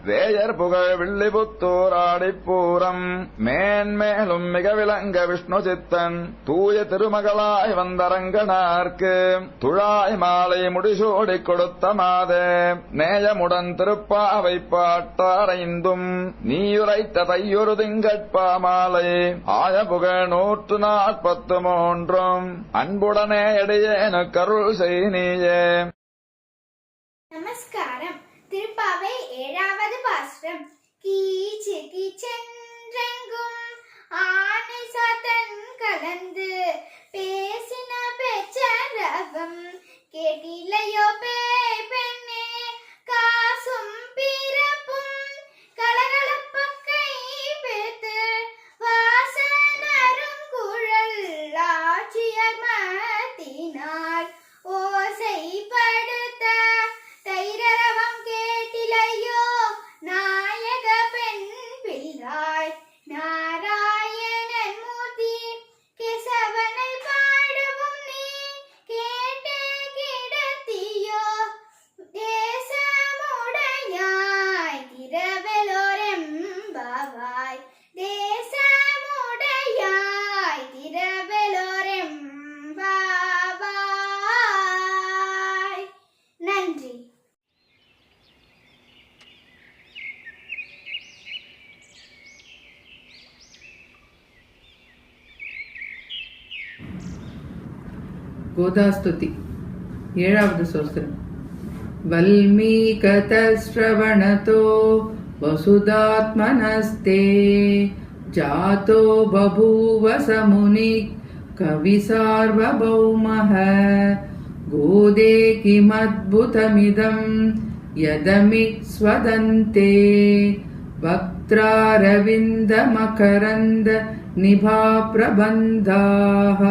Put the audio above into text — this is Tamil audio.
வேயர் புகழ் வில்லிபுத்தூர் ஆடிப்பூரம் மேன்மேலும் மிக விளங்க விஷ்ணு சித்தன் தூய திருமகளாய் வந்தரங்கனார்க்கு துழாய் மாலை முடிசூடி கொடுத்த மாதே நேயமுடன் திருப்பாவை பாட்டாரைந்தும் நீயுரைத்த தையொரு திங்கட்பா மாலை ஆயபுகழ் 143 அன்புடனே எடையேனு கருள் செய் நீயே. நமஸ்காரம். திருப்பாவை 7வது பாசுரம். கீச்சு கீச்சென்றெங்கும் ஆனை சாத்தன் கலந்து பேசின பெற்றரவம் கேட்டிலையோ பேய் பெண்ணே காசும் பிறப்பும் கலகலப்பக்கை பேத்து வாசனரும் குழல் ஆட்சியர் மத்தினார் ஓசைப்படுத்த தைரரவம் கேட்டிலையோ நாயக பெண் பிள்ளாய் நாராயணன் மூர்த்தி கேசவனை பாடவும் நீ கேட்டு கிடத்தியோ தேசமுடையாய் திரவெலோரெம்பாவாய் தேசமுடையாய் திரவெலோரெம்பாவாய். நன்றி. गोदास्तुति 7வது सोस्त्रम वल्मीकतश्रवणतो वसुदात्मनस्ते जातो बभूव समुनि कविसार्वभौमः गोदे किमद्भुतमिदं यदमिक्ष्वदन्ते वक्त्रारविन्दमकरन्द निभा प्रबन्धाः